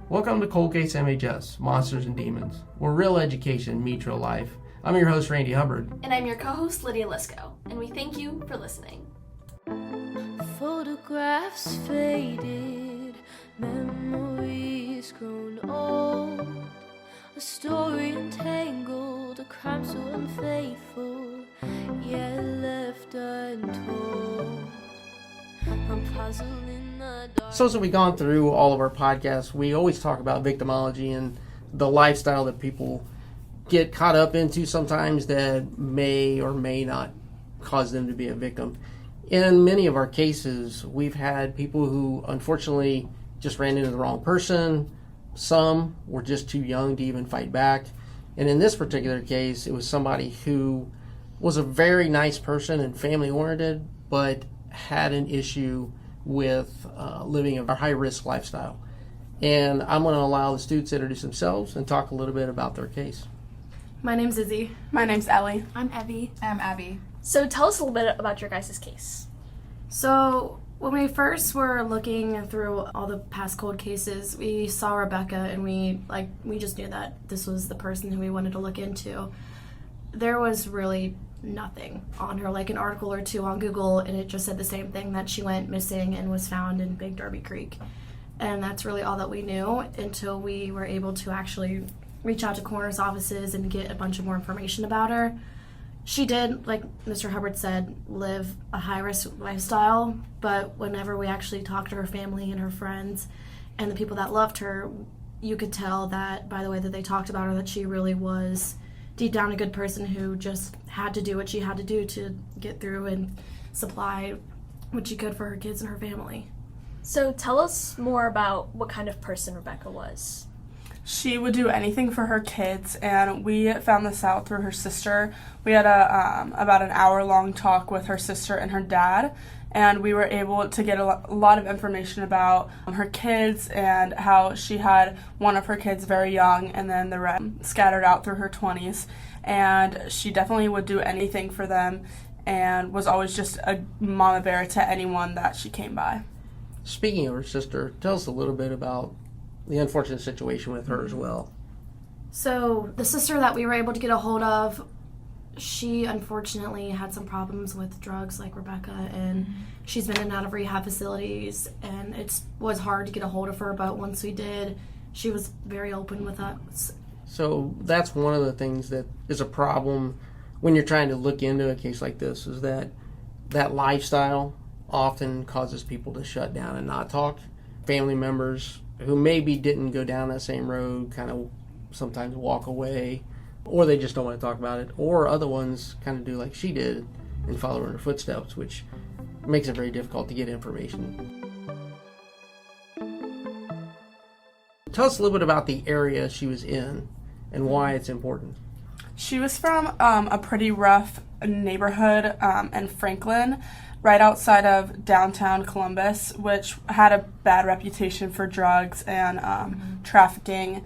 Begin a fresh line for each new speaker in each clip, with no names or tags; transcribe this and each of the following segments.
Welcome to Cold Case MHS, Monsters and Demons, where real education meets real life. I'm your host, Randy Hubbard.
And I'm your co-host, Lydia Lisko, and we thank you for listening.
Photographs faded, memories grown old, a story entangled, a crime so unfaithful, yet left untold. I'm puzzling the dark.
So as we've gone through all of our podcasts, we always talk about victimology and the lifestyle that people get caught up into sometimes that may or may not cause them to be a victim. In many of our cases, we've had people who unfortunately just ran into the wrong person. Some were just too young to even fight back. And in this particular case, it was somebody who was a very nice person and family-oriented, but had an issue with living a high-risk lifestyle. And I'm going to allow the students to introduce themselves and talk a little bit about their case.
My name's Izzy.
My name's Ellie.
I'm Evie.
I'm Abby.
So tell us a little bit about your guys' case.
So when we first were looking through all the past cold cases, we saw Rebecca and we just knew that this was the person who we wanted to look into. There was really nothing on her, like an article or two on Google, and it just said the same thing, that she went missing and was found in Big Darby Creek. And that's really all that we knew until we were able to actually reach out to coroner's offices and get a bunch of more information about her. She did, like Mr. Hubbard said, live a high-risk lifestyle, but whenever we actually talked to her family and her friends and the people that loved her, you could tell that by the way that they talked about her that she really was deep down a good person who just had to do what she had to do to get through and supply what she could for her kids and her family.
So tell us more about what kind of person Rebecca was.
She would do anything for her kids, and we found this out through her sister. We had about an hour-long talk with her sister and her dad, and we were able to get a lot of information about her kids and how she had one of her kids very young and then the rest scattered out through her 20s. And she definitely would do anything for them and was always just a mama bear to anyone that she came by.
Speaking of her sister, tell us a little bit about the unfortunate situation with her as well.
So the sister that we were able to get a hold of, she unfortunately had some problems with drugs like Rebecca, and she's been in and out of rehab facilities, and it was hard to get a hold of her, but once we did, she was very open with us.
So that's one of the things that is a problem when you're trying to look into a case like this, is that lifestyle often causes people to shut down and not talk. Family members who maybe didn't go down that same road kind of sometimes walk away, or they just don't want to talk about it, or other ones kind of do like she did and follow in her footsteps, which makes it very difficult to get information. Tell us a little bit about the area she was in and why it's important.
She was from a pretty rough neighborhood in Franklin, right outside of downtown Columbus, which had a bad reputation for drugs and trafficking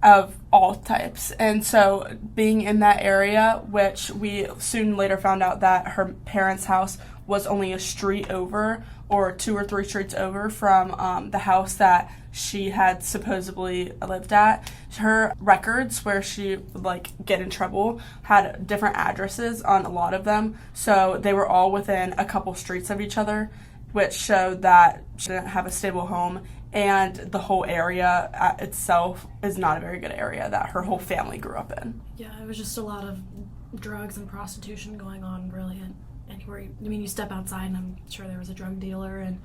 of all types. And so being in that area, which we soon later found out that her parents' house was only a street over, or 2 or 3 streets over from the house that she had supposedly lived at. Her records where she would get in trouble had different addresses on a lot of them, so they were all within a couple streets of each other, which showed that she didn't have a stable home, and the whole area itself is not a very good area that her whole family grew up in.
Yeah, it was just a lot of drugs and prostitution going on, really. Anywhere, you step outside and I'm sure there was a drug dealer, and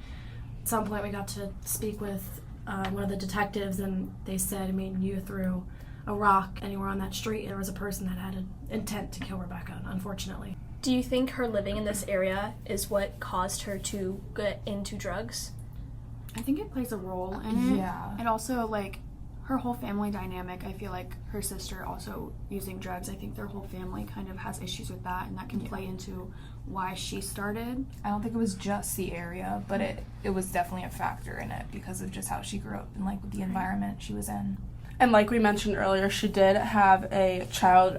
at some point we got to speak with one of the detectives, and they said, you threw a rock anywhere on that street, there was a person that had an intent to kill Rebecca, unfortunately.
Do you think her living in this area is what caused her to get into drugs?
I think it plays a role in it.
Yeah.
And also, her whole family dynamic, I feel like her sister also using drugs, I think their whole family kind of has issues with that, and that can play into why she started.
I don't think it was just the area, but it was definitely a factor in it because of just how she grew up and the environment she was in.
And like we mentioned earlier, she did have a child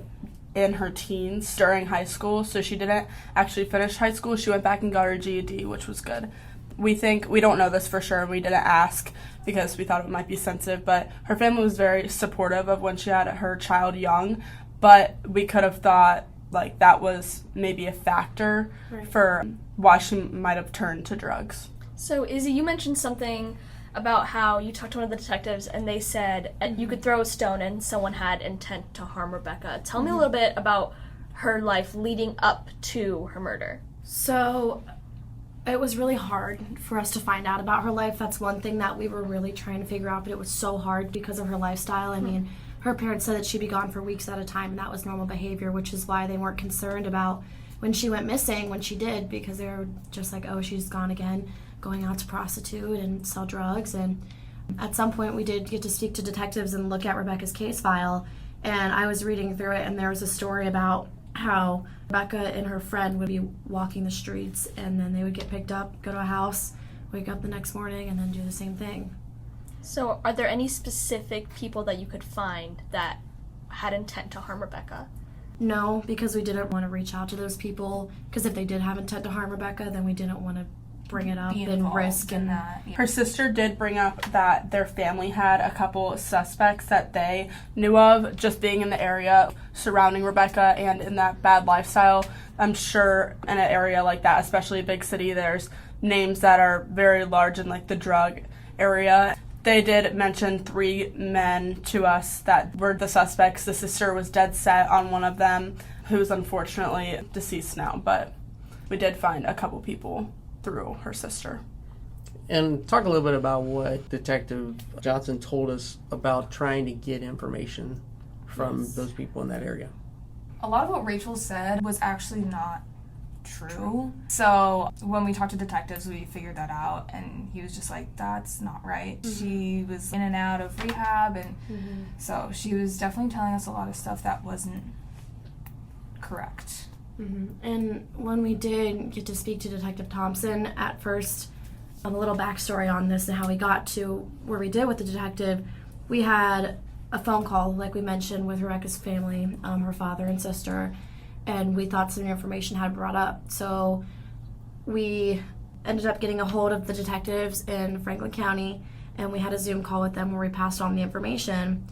in her teens during high school, so she didn't actually finish high school. She went back and got her GED, which was good. we don't know this for sure, and we didn't ask because we thought it might be sensitive, but her family was very supportive of when she had her child young, but we could have thought like that was maybe a factor for why she might have turned to drugs.
So, Izzy, you mentioned something about how you talked to one of the detectives and they said you could throw a stone and someone had intent to harm Rebecca. Tell me a little bit about her life leading up to her murder.
So it was really hard for us to find out about her life. That's one thing that we were really trying to figure out, but it was so hard because of her lifestyle. I mean, her parents said that she'd be gone for weeks at a time, and that was normal behavior, which is why they weren't concerned about when she went missing, when she did, because they were just like, oh, she's gone again, going out to prostitute and sell drugs. And at some point we did get to speak to detectives and look at Rebecca's case file, and I was reading through it, and there was a story about how Rebecca and her friend would be walking the streets, and then they would get picked up, go to a house, wake up the next morning, and then do the same thing.
So are there any specific people that you could find that had intent to harm Rebecca?
No, because we didn't want to reach out to those people, because if they did have intent to harm Rebecca, then we didn't want to bring it up and risk and
that.
Her sister did bring up that their family had a couple suspects that they knew of just being in the area surrounding Rebecca and in that bad lifestyle. I'm sure in an area like that, especially a big city, there's names that are very large in like the drug area. They did mention 3 men to us that were the suspects. The sister was dead set on one of them, who's unfortunately deceased now, but we did find a couple people through her sister.
And talk a little bit about what Detective Johnson told us about trying to get information from those people in that area.
A lot of what Rachel said was actually not true. So when we talked to detectives, we figured that out, and he was just like, that's not right. She was in and out of rehab, and so she was definitely telling us a lot of stuff that wasn't correct.
And when we did get to speak to Detective Thompson, at first, a little backstory on this and how we got to where we did with the detective, we had a phone call, like we mentioned, with Rebecca's family, her father and sister, and we thought some information had brought up. So we ended up getting a hold of the detectives in Franklin County, and we had a Zoom call with them where we passed on the information.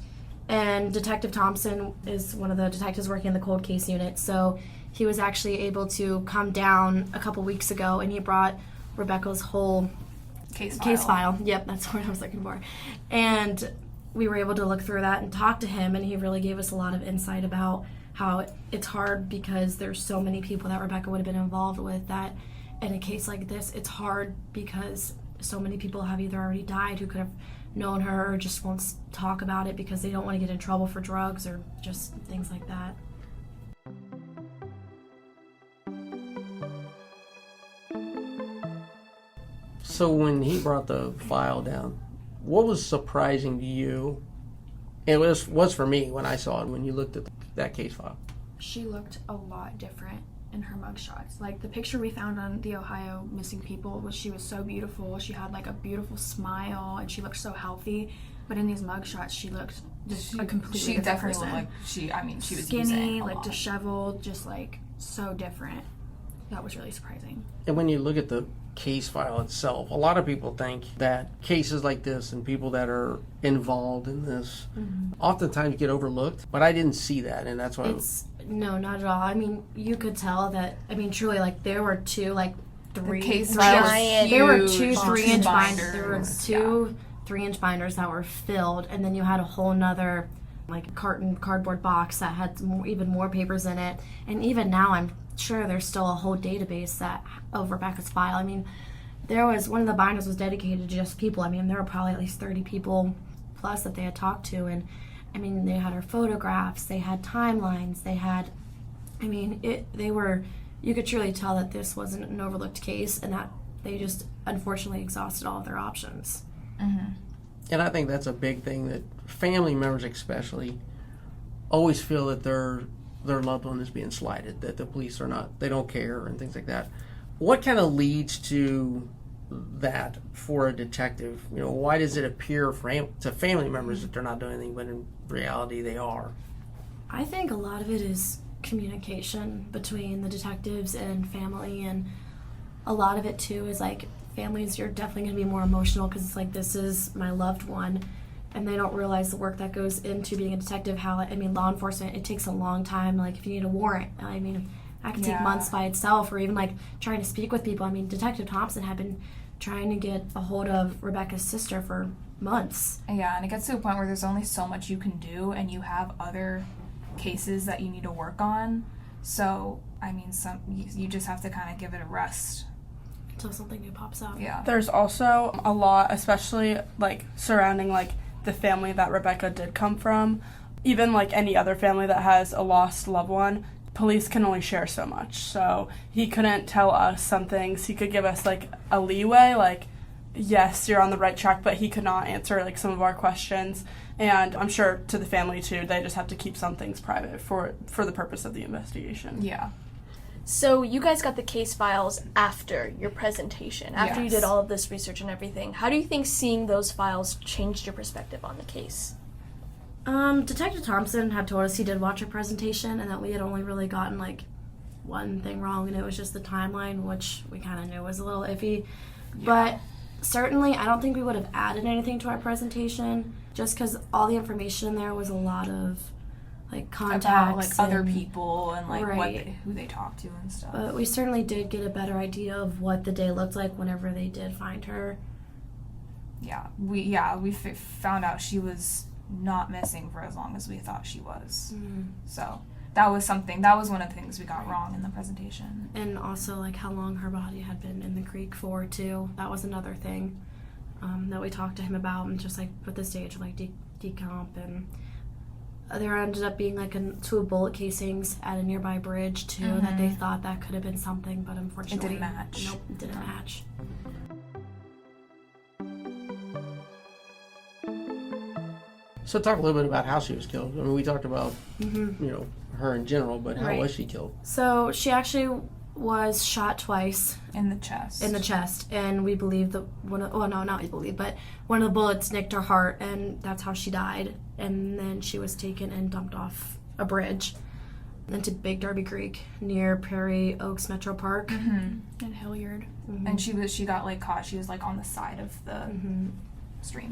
And Detective Thompson is one of the detectives working in the cold case unit, so he was actually able to come down a couple weeks ago, and he brought Rebecca's whole case file. Yep, that's what I was looking for. And we were able to look through that and talk to him, and he really gave us a lot of insight about how it's hard because there's so many people that Rebecca would have been involved with, that in a case like this, it's hard because so many people have either already died who could have known her or just won't talk about it because they don't want to get in trouble for drugs or just things like that.
So when he brought the file down, what was surprising to you? It was for me when I saw it, when you looked at that case file.
She looked a lot different in her mugshots. Like the picture we found on the Ohio missing people she was so beautiful. She had like a beautiful smile and she looked so healthy. But in these mugshots, she looked just a completely different
definitely
person.
looked like she was
skinny,
using a
like
lot.
disheveled, just like so different. That was really surprising.
And when you look at the case file itself, a lot of people think that cases like this and people that are involved in this oftentimes get overlooked, but I didn't see that, and that's why
No, not at all. I mean, you could tell that, truly, like, there were two, like, three...
The case
files.
file was
There were
huge.
2 3-inch binders. There were
Binders,
2 3-inch binders that were filled, and then you had a whole nother, like, cardboard box that had even more papers in it. And even now, I'm sure there's still a whole database of Rebecca's file. I mean, there was... One of the binders was dedicated to just people. I mean, there were probably at least 30 people plus that they had talked to, and I mean, they had her photographs, they had timelines, they had, you could truly tell that this wasn't an overlooked case and that they just unfortunately exhausted all of their options.
And I think that's a big thing, that family members especially always feel that their loved one is being slighted, that the police they don't care and things like that. What kind of leads to that for a detective? Why does it appear to family members that they're not doing anything, but in reality they are?
I think a lot of it is communication between the detectives and family, and a lot of it too is like families, you're definitely going to be more emotional because it's like, this is my loved one. And they don't realize the work that goes into being a detective. Law enforcement, it takes a long time. Like, if you need a warrant, that could take months by itself, or even like trying to speak with people. Detective Thompson had been trying to get a hold of Rebecca's sister for months.
Yeah, and it gets to a point where there's only so much you can do, and you have other cases that you need to work on. So, you just have to kind of give it a rest.
Until something new pops up.
Yeah.
There's also a lot, especially, like, surrounding, like, the family that Rebecca did come from. Even, like, any other family that has a lost loved one, police can only share so much. So he couldn't tell us some things. He could give us, like, a leeway, like, yes, you're on the right track, but he could not answer, like, some of our questions. And I'm sure to the family, too, they just have to keep some things private for the purpose of the investigation.
Yeah.
So you guys got the case files after your presentation, after you did all of this research and everything. How do you think seeing those files changed your perspective on the case?
Detective Thompson had told us he did watch our presentation and that we had only really gotten, like, one thing wrong, and it was just the timeline, which we kind of knew was a little iffy. Yeah. But certainly, I don't think we would have added anything to our presentation, just because all the information in there was a lot of, like, contacts.
About, like, other people and, like,
right.
who they talked to and stuff.
But we certainly did get a better idea of what the day looked like whenever they did find her.
Yeah, we found out she was not missing for as long as we thought she was.
Mm.
So that was one of the things we got wrong in the presentation.
And also, like, how long her body had been in the creek for, too. That was another thing that we talked to him about, and just, like, with the stage of, like, decomp, and there ended up being, like, two bullet casings at a nearby bridge, too, that they thought that could have been something, but unfortunately...
It didn't match.
Nope, it didn't match.
So talk a little bit about how she was killed. We talked about, her in general, but how was she killed?
So she actually was shot twice.
In the chest.
And we believe that one of the bullets nicked her heart, and that's how she died. And then she was taken and dumped off a bridge into Big Darby Creek near Prairie Oaks Metro Park.
And Hilliard.
And she got, like, caught. She was, like, on the side of the stream.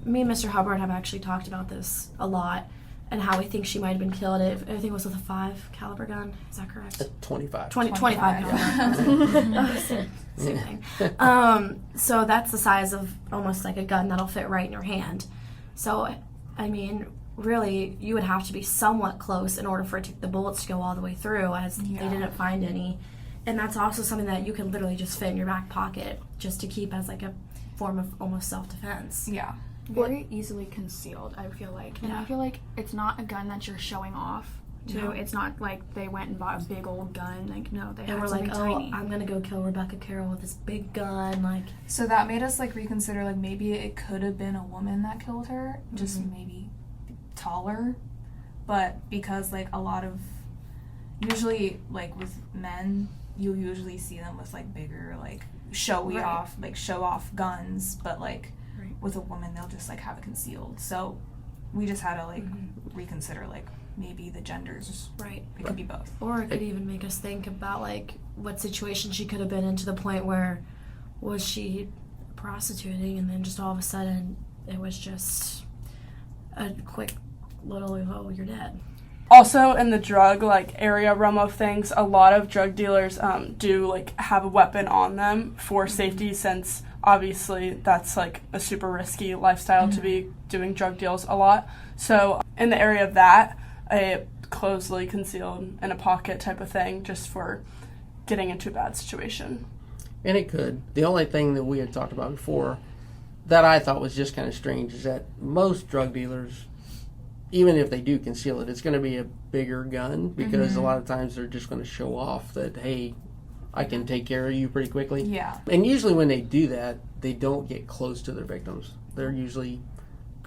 Me and Mr. Hubbard have actually talked about this a lot, and how we think she might have been killed. I think it was with a 5 caliber gun. Is that correct?
25.
25 caliber. Same thing. So that's the size of almost like a gun that'll fit right in your hand. So, really, you would have to be somewhat close in order for the bullets to go all the way through, as they didn't find any. And that's also something that you can literally just fit in your back pocket, just to keep as, like, a form of almost self-defense.
Yeah.
Very easily concealed, I feel like. And I feel like it's not a gun that you're showing off, too. No. It's not like they went and bought a big old gun. Like, no, they had something tiny.
I'm going to go kill Rebecca Carroll with this big gun. Like,
so that made us, like, reconsider, like, maybe it could have been a woman that killed her, just maybe taller. But because, like, a lot of, usually, like, with men, you usually see them with, like, bigger, like, show off guns, but, like, with a woman, they'll just, like, have it concealed. So we just had to, like, reconsider, like, maybe the genders.
Right.
It could be both.
Or it could even make us think about, like, what situation she could have been in, to the point where was she prostituting, and then just all of a sudden it was just a quick little, oh, you're dead.
Also, in the drug, like, area realm of things, a lot of drug dealers do, like, have a weapon on them for safety, since obviously that's, like, a super risky lifestyle to be doing drug deals a lot. So in the area of that, a closely concealed in a pocket type of thing, just for getting into a bad situation.
And it could. The only thing that we had talked about before that I thought was just kind of strange is that most drug dealers, even if they do conceal it, it's going to be a bigger gun, because a lot of times they're just going to show off that, hey, I can take care of you pretty quickly.
Yeah.
And usually when they do that, they don't get close to their victims. They're usually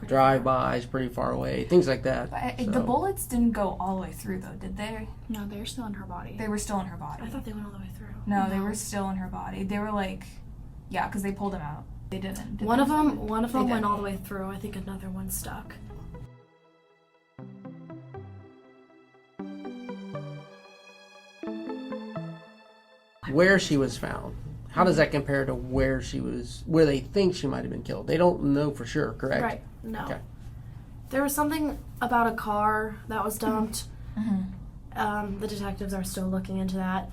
drive-bys, pretty far away, things like that.
But the bullets didn't go all the way through, though, did they?
No, they're still in her body.
They were still in her body.
I thought they went all the way through.
No, they were still in her body. They were, like, yeah, because they pulled them out. They didn't.
One of them went all the way through. I think another one stuck.
Where she was found, How does that compare to where they think she might have been killed? They don't know for sure, correct?
Right. No.
Okay.
There was something about a car that was dumped. The detectives are still looking into that.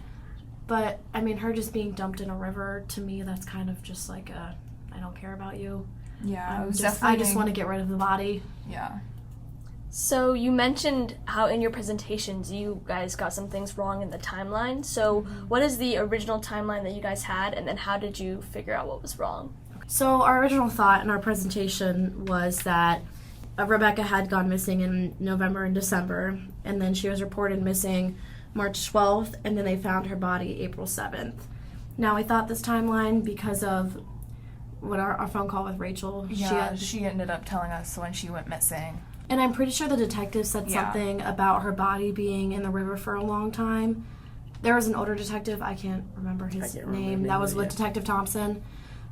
But, I mean, her just being dumped in a river, to me, that's kind of just like I don't care about you.
Yeah, it was
I just want to get rid of the body.
Yeah.
So you mentioned how in your presentations you guys got some things wrong in the timeline. So what is the original timeline that you guys had, and then how did you figure out what was wrong?
So our original thought in our presentation was that Rebecca had gone missing in November and December, and then she was reported missing March 12th, and then they found her body April 7th. Now, we thought this timeline because of what our phone call with Rachel.
Yeah, she ended up telling us when she went missing.
And I'm pretty sure the detective said something about her body being in the river for a long time. There was an older detective, I can't remember his name, that was with Detective Thompson.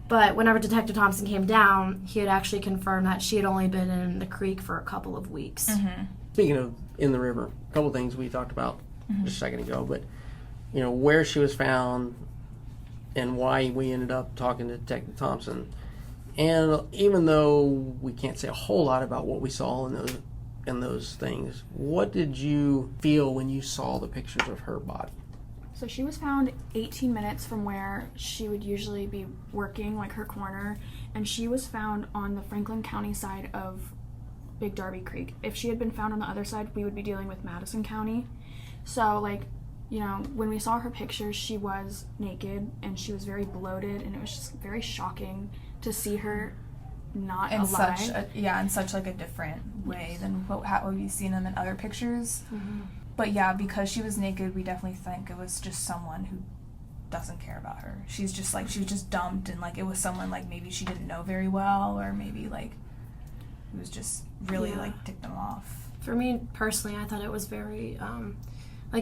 But whenever Detective Thompson came down, he had actually confirmed that she had only been in the creek for a couple of weeks.
Speaking of in the river, a couple things we talked about just a second ago, but where she was found and why we ended up talking to Detective Thompson. And even though we can't say a whole lot about what we saw in those things, what did you feel when you saw the pictures of her body?
So she was found 18 minutes from where she would usually be working, like her corner, and she was found on the Franklin County side of Big Darby Creek. If she had been found on the other side, we would be dealing with Madison County. So, when we saw her pictures, she was naked, and she was very bloated, and it was just very shocking to see her not alive.
In such like a different way than what we've seen in the other pictures. But yeah, because she was naked, we definitely think it was just someone who doesn't care about her. She's just she was just dumped, and it was someone maybe she didn't know very well, or maybe it was just really ticked them off.
For me personally, I thought it was very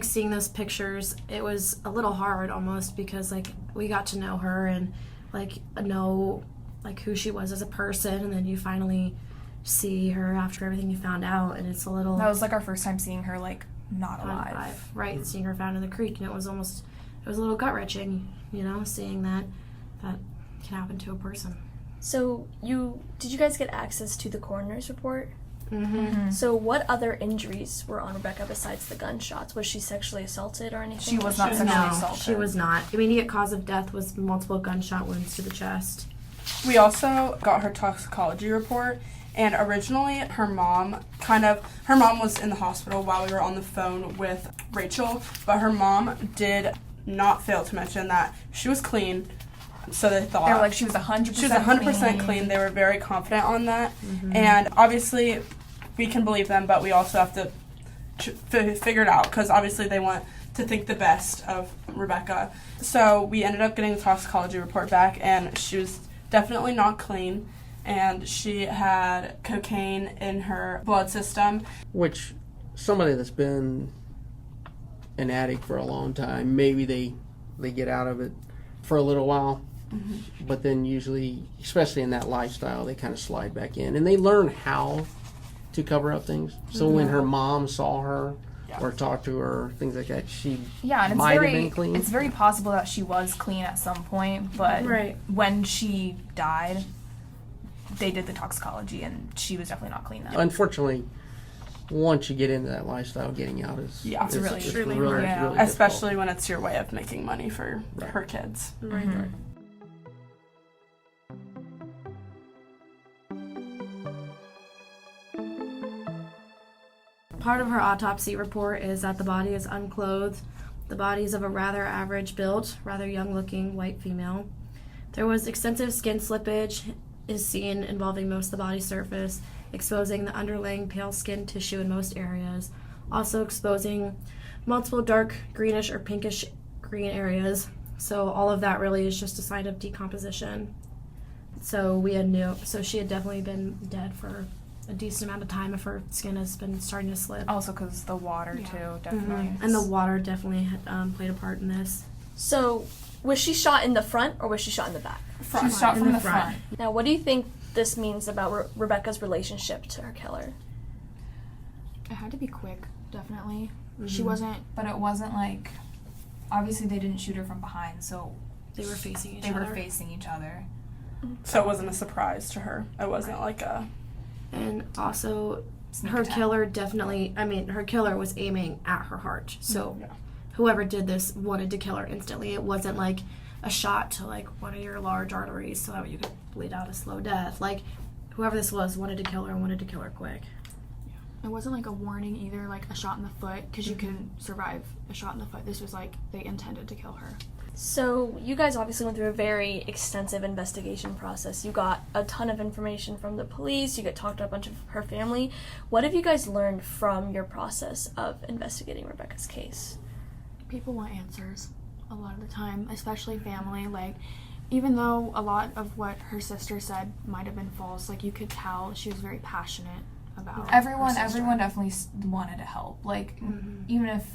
seeing those pictures, it was a little hard almost because we got to know her and know who she was as a person, and then you finally see her after everything you found out, and it's a little...
That was our first time seeing her not alive.
Right, seeing her found in the creek, and it was a little gut-wrenching, seeing that can happen to a person.
So did you guys get access to the coroner's report?
Mm-hmm.
So what other injuries were on Rebecca besides the gunshots? Was she sexually assaulted or anything?
She was not sexually assaulted.
She was not. Immediate cause of death was multiple gunshot wounds to the chest.
We also got her toxicology report, and originally her mom was in the hospital while we were on the phone with Rachel, but her mom did not fail to mention that she was clean. So they thought
they were she was 100%
she was 100% clean. They were very confident on that, and obviously we can believe them, but we also have to figure it out because obviously they want to think the best of Rebecca. So we ended up getting the toxicology report back, and she was definitely not clean, and she had cocaine in her blood system.
Which somebody that's been an addict for a long time, maybe they get out of it for a little while. But then usually, especially in that lifestyle, they kind of slide back in. And they learn how to cover up things. So when her mom saw her or talked to her, things like that, she might have been clean.
It's very possible that she was clean at some point, but when she died, they did the toxicology, and she was definitely not clean then.
Unfortunately, once you get into that lifestyle, getting out is
it's really
really
especially when it's your way of making money for her kids.
Right. Part of her autopsy report is that the body is unclothed. The body is of a rather average build, rather young-looking white female. There was extensive skin slippage is seen involving most of the body surface, exposing the underlying pale skin tissue in most areas, also exposing multiple dark greenish or pinkish green areas. So all of that really is just a sign of decomposition. So she had definitely been dead for a decent amount of time if her skin has been starting to slip.
Also because the water too, definitely.
And the water definitely had played a part in this.
So was she shot in the front or was she shot in the back?
She was shot from the front.
Now what do you think this means about Rebecca's relationship to her killer?
It had to be quick, definitely. She wasn't...
But it wasn't obviously they didn't shoot her from behind, so
They were facing
each other.
So it wasn't a surprise to her. It wasn't like a...
And also,
Sneak
her
attack.
killer her killer was aiming at her heart. So whoever did this wanted to kill her instantly. It wasn't like a shot to like one of your large arteries so that you could bleed out a slow death. Like, whoever this was wanted to kill her and wanted to kill her quick.
It wasn't like a warning either, like a shot in the foot, because you can survive a shot in the foot. This was like they intended to kill her.
So you guys obviously went through a very extensive investigation process. You got a ton of information from the police. You got talked to a bunch of her family. What have you guys learned from your process of investigating Rebecca's case?
People want answers a lot of the time, especially family. Like, even though a lot of what her sister said might have been false, like, you could tell she was very passionate about
Everyone
her sister.
definitely wanted to help. Like, even if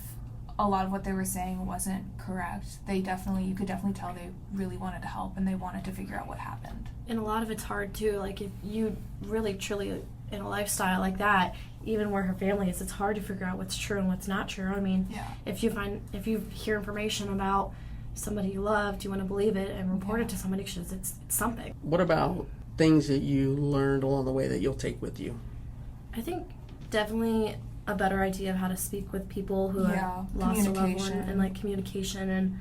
a lot of what they were saying wasn't correct, you could definitely tell they really wanted to help and they wanted to figure out what happened.
And a lot of it's hard too. Like, if you really truly in a lifestyle like that, even where her family is, it's hard to figure out what's true and what's not true. I mean, if you hear information about somebody you loved, you want to believe it and report it to somebody because it's something.
What about things that you learned along the way that you'll take with you?
I think definitely a better idea of how to speak with people who have lost a loved one, and like communication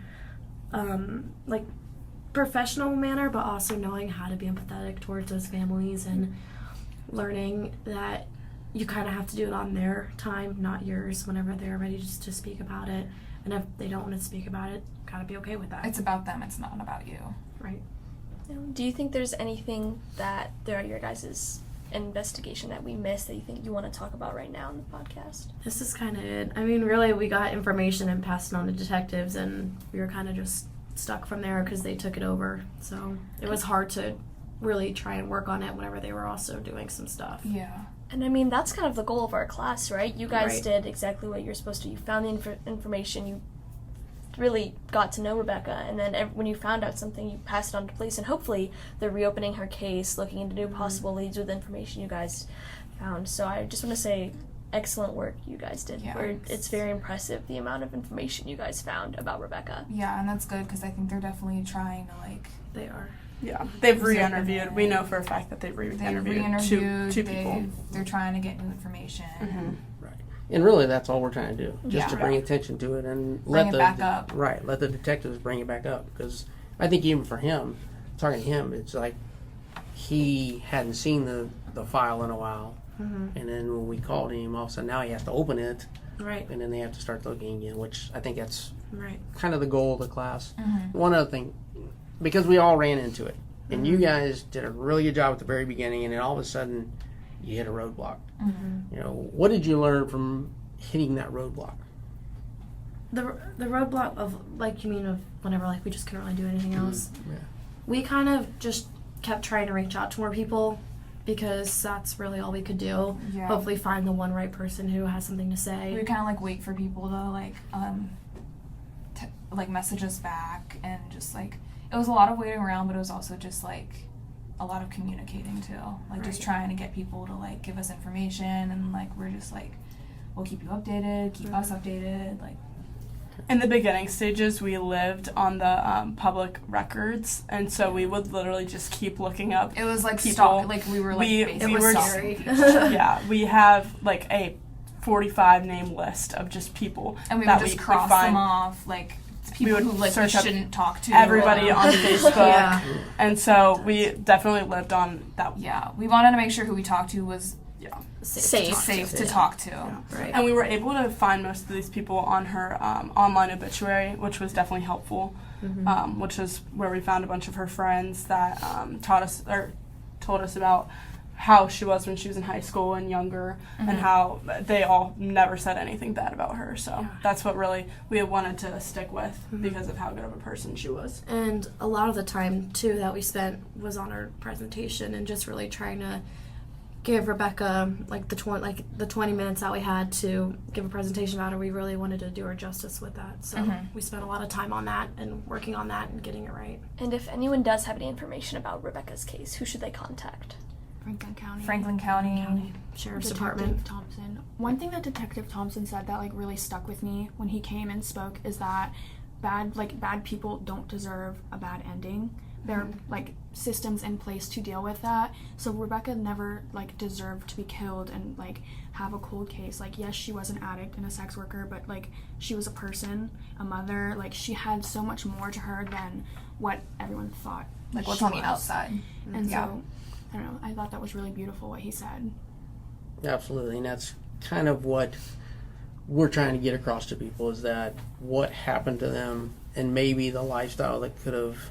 and like professional manner, but also knowing how to be empathetic towards those families and learning that you kind of have to do it on their time, not yours, whenever they're ready just to speak about it. And if they don't want to speak about it, gotta be okay with that.
It's about them, it's not about you.
Right.
Do you think there's anything that throughout your guys' investigation that we missed that you think you want to talk about right now in the podcast?
This is kind of it. I mean, really, we got information and passed it on to detectives, and we were kind of just stuck from there because they took it over. So it was hard to really try and work on it whenever they were also doing some stuff.
Yeah.
And I mean, that's kind of the goal of our class, right? You guys
Right.
did exactly what you're supposed to. You found the information, you really got to know Rebecca, and then when you found out something, you passed it on to police, and hopefully they're reopening her case, looking into new possible leads with information you guys found. So I just want to say, excellent work you guys did.
Yeah.
It's very impressive the amount of information you guys found about Rebecca.
Yeah, and that's good because I think they're definitely trying to, like...
They are.
Yeah, they've re-interviewed. We know for a fact that they've re-interviewed two people.
They're trying to get new information.
Right. And really, that's all we're trying to do, just
Yeah.
to bring attention to it and
Bring it back up.
Right, let the detectives bring it back up, because I think even for him, talking to him, it's like he hadn't seen the file in a while, and then when we called him, all of a sudden now he has to open it,
Right.
and then they have to start looking again, which I think that's
Right.
kind of the goal of the class. One other thing, because we all ran into it, and you guys did a really good job at the very beginning, and then all of a sudden you hit a roadblock. You know, what did you learn from hitting that roadblock?
The roadblock of, like, you mean of whenever, like, we just couldn't really do anything else?
Yeah.
We kind of just kept trying to reach out to more people because that's really all we could do.
Yeah.
Hopefully find the one right person who has something to say.
We kind of, like, wait for people to, like, message us back, and just, like, it was a lot of waiting around, but it was also just, like, a lot of communicating, too. Like, just trying to get people to, like, give us information, and, like, we're just, like, we'll keep you updated, keep us updated, like...
In the beginning stages, we lived on the public records, and so we would literally just keep looking up.
It was, like,
people.
like, we were, like,
It was scary.
Yeah, we have, like, a 45 name list of just people
and we
that
would just
we
cross
find.
them off, like, people
would
who, like, we
search up
shouldn't talk to.
Everybody on Facebook.
Yeah.
And so we definitely lived on that.
Yeah, we wanted to make sure who we talked to was
Safe
to talk to.
Right.
And we were able to find most of these people on her online obituary, which was definitely helpful, which is where we found a bunch of her friends that told us about how she was when she was in high school and younger, and how they all never said anything bad about her. So that's what really we wanted to stick with because of how good of a person she was.
And a lot of the time, too, that we spent was on her presentation and just really trying to give Rebecca, like, the 20 minutes that we had to give a presentation about her. We really wanted to do her justice with that. So we spent a lot of time on that and working on that and getting it right.
And if anyone does have any information about Rebecca's case, who should they contact?
Franklin County.
Sheriff's
Detective
Department.
Thompson. One thing that Detective Thompson said that, like, really stuck with me when he came and spoke is that bad people don't deserve a bad ending. There are like systems in place to deal with that. So Rebecca never like deserved to be killed and like have a cold case. Like, yes, she was an addict and a sex worker, but like she was a person, a mother. Like, she had so much more to her than what everyone thought.
Like what's
she
on the
was.
outside.
And
Yeah.
so I don't know, I thought that was really beautiful what he said.
Absolutely, and that's kind of what we're trying to get across to people, is that what happened to them and maybe the lifestyle that could have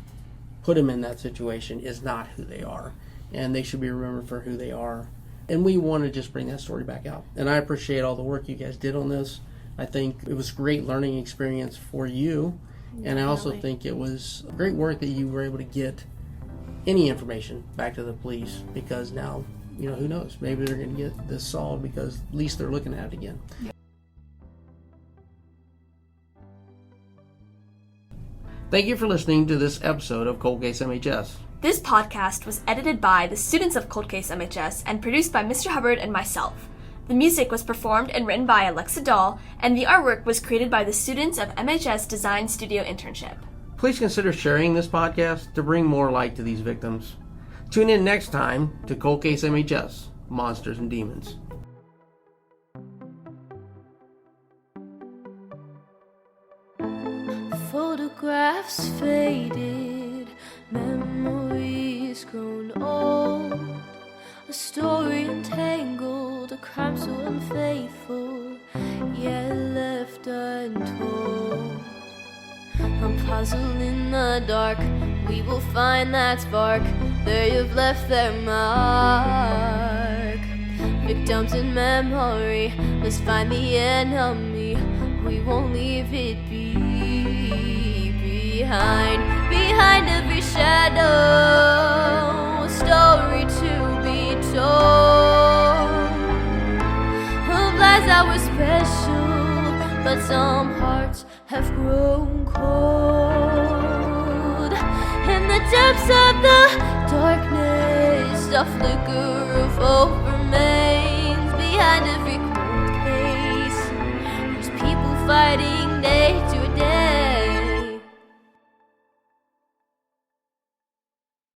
put them in that situation is not who they are, and they should be remembered for who they are. And we want to just bring that story back out. And I appreciate all the work you guys did on this. I think it was a great learning experience for you, and I also think it was great work that you were able to get any information back to the police, because now, you know, who knows, maybe they're going to get this solved because at least they're looking at it again. Yeah. Thank you for listening to this episode of Cold Case MHS.
This podcast was edited by the students of Cold Case MHS and produced by Mr. Hubbard and myself. The music was performed and written by Alexa Dahl, and the artwork was created by the students of MHS Design Studio Internship.
Please consider sharing this podcast to bring more light to these victims. Tune in next time to Cold Case MHS, Monsters and Demons.
Photographs faded, memories grown old, a story entangled, a crime so unfaithful, yet left untold. A puzzle in the dark, we will find that spark, they have left their mark. Victims in memory, let's find the enemy, we won't leave it be. Behind every shadow, a story to be told, of lives that were special, but some hearts have grown cold. In the depths of the darkness, a flicker of hope remains. Behind every cold case, there's people fighting day to